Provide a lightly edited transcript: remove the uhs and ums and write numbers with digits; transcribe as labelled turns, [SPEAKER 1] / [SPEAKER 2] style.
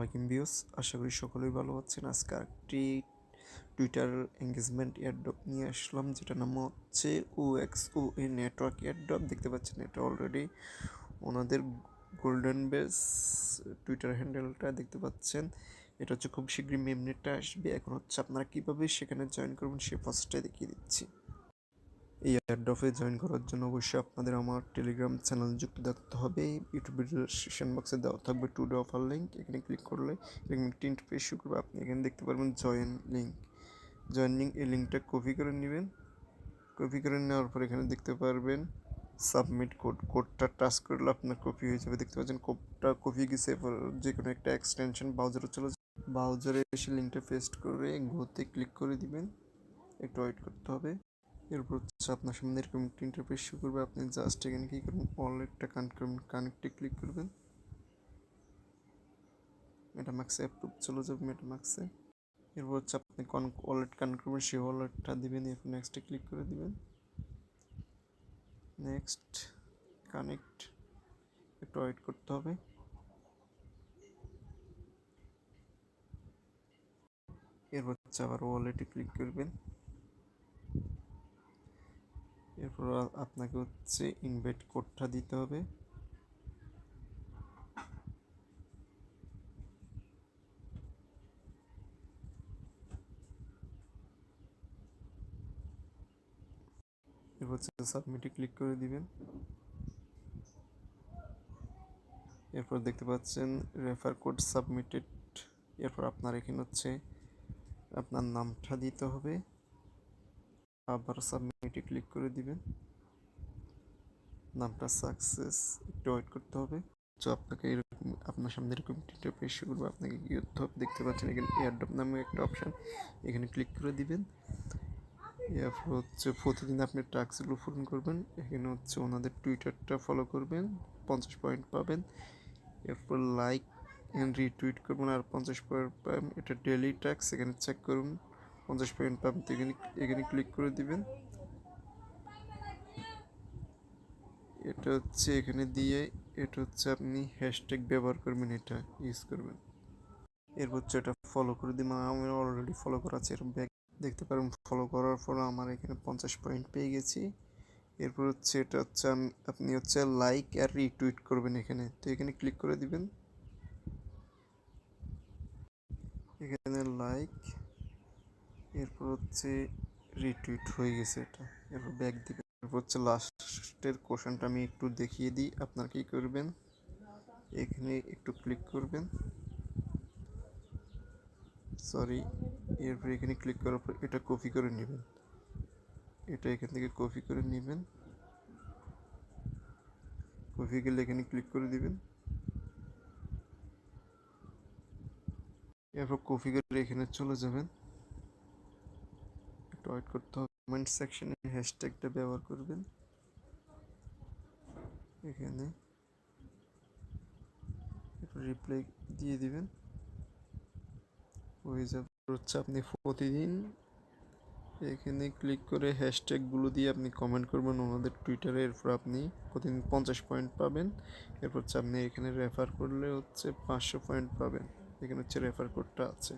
[SPEAKER 1] আলাইকুম ভিউস, আশা করি সকলেই ভালো আছেন। আজকে একটি টুইটার এঙ্গেজমেন্ট এয়ারড্রপ নিয়ে আসলাম, যেটা নাম হচ্ছে OXOA নেটওয়ার্ক এয়ারড্রপ। দেখতে পাচ্ছেন এটা অলরেডি ওনাদের গোল্ডেন বেস টুইটার হ্যান্ডেলটা দেখতে পাচ্ছেন। এটা হচ্ছে খুব শীঘ্রই মেমনেটটা আসবে। এখন হচ্ছে আপনারা কীভাবে সেখানে জয়েন করবেন সে ফার্স্টে দেখিয়ে দিচ্ছি। এই এয়ারড্রপে জয়েন করার জন্য অবশ্যই আপনাদের আমার টেলিগ্রাম চ্যানেল যুক্ত থাকতে হবে। ইউটিউবের ডিসক্রিপশন বক্সে দেওয়া থাকবে টুডে অফার লিঙ্ক। এখানে ক্লিক করলে এরকম একটি ইন্টারফেস শুরু করবে। আপনি এখানে দেখতে পারবেন জয়েন লিঙ্ক। এই লিঙ্কটা কপি করে নেবেন। কপি করে নেওয়ার পর এখানে দেখতে পারবেন সাবমিট কোডটা টাচ করলে আপনার কপি হয়ে যাবে। দেখতে পাচ্ছেন কোডটা কপি গেছে। যে কোনো একটা এক্সটেনশন ব্রাউজারে চলে যাবে। ব্রাউজারে এসে লিঙ্কটা পেস্ট করে গোতে ক্লিক করে দিবেন। একটু ওয়েট করতে হবে। এরপর হচ্ছে আপনার সামনে এরকম একটা ইন্টারফেস শুরু করবে। আপনি জাস্ট এখানে কি করবেন, ওয়ালেটটা কানেক্ট করবেন। কানেক্টে ক্লিক করবেন। মেটামাক্সে অ্যাপ্রুভ চলে যাবে মেটামাক্সে। এরপর হচ্ছে আপনি কোন ওয়ালেট কানেক্ট করবেন সেই ওয়ালেটটা দিবেন। এরপর নেক্সটে ক্লিক করে দিবেন। নেক্সট কানেক্ট, একটু ওয়েট করতে হবে। এরপর হচ্ছে আবার ওয়ালেটে ক্লিক করবেন। এরপর আপনাকে হচ্ছে ইনভাইট কোডটা দিতে হবে। এরপর হচ্ছে সাবমিটে ক্লিক করে দিবেন। এরপর দেখতে পাচ্ছেন রেফার কোড সাবমিটেড। এরপর আপনার এখানে হচ্ছে আপনার নামটা দিতে হবে। আবার সাবমিটে ক্লিক করে দিবেন। নামটা সাকসেস, একটু ওয়েট করতে হবে। তো আপনাকে এরকম আপনার সামনে এরকম ইন্টারফেস শুরু করবে। আপনাকে কি করতে হবে, দেখতে পাচ্ছেন এখানে এয়ারড্রপ নামে একটা অপশান, এখানে ক্লিক করে দিবেন। এরপর হচ্ছে প্রতিদিন আপনি টাস্কগুলো পূরণ করবেন। এখানে হচ্ছে ওনাদের টুইটারটা ফলো করবেন, 50 পয়েন্ট পাবেন। এরপর লাইক এন্ড রিটুইট করবেন আর 50 পয়েন্ট পাবেন। এটা ডেইলি টাস্ক, এখানে চেক করুন 50 পয়েন্ট পাবেন। তো এখানে ক্লিক করে দিবেন। এটা হচ্ছে এখানে দিয়ে এটা হচ্ছে আপনি হ্যাশট্যাগ ব্যবহার করবেন, এটা ইউজ করবেন। এরপর হচ্ছে এটা ফলো করে দিবেন। আমি অলরেডি ফলো করা আছে। এরকম ব্যাক দেখতে পারেন। ফলো করার পর আমার এখানে 50 পয়েন্ট পেয়ে গেছি। এরপর হচ্ছে এটা হচ্ছে আপনি হচ্ছে লাইক আর রিটুইট করবেন এখানে। তো এখানে ক্লিক করে দিবেন। এখানে লাইক, এরপর হচ্ছে রিটুইট হয়ে গেছে এটা। এরপর ব্যাক দিবেন। এরপর হচ্ছে লাস্টের কোশ্চেনটা আমি একটু দেখিয়ে দিই। আপনার কি করবেন, এখানে একটু ক্লিক করবেন। সরি, এরপর এখানে ক্লিক করার পর এটা কপি করে নেবেন। এটা এখান থেকে কপি করে নেবেন। কপি গেলে এখানে ক্লিক করে দিবেন। এরপর কপি করে এখানে চলে যাবেন। একটু ওয়েট করতে হবে। কমেন্ট সেকশনে হ্যাশট্যাগটা ব্যবহার করবেন। এখানে একটু রিপ্লাই দিয়ে দিবেন, হয়ে যাবে। হচ্ছে আপনি প্রতিদিন এখানে ক্লিক করে হ্যাশট্যাগুলো দিয়ে আপনি কমেন্ট করবেন ওনাদের টুইটারে। এরপর আপনি প্রতিদিন 50 পয়েন্ট পাবেন। এরপর হচ্ছে আপনি এখানে রেফার করলে হচ্ছে 500 পয়েন্ট পাবেন। এখানে হচ্ছে রেফার কোডটা আছে।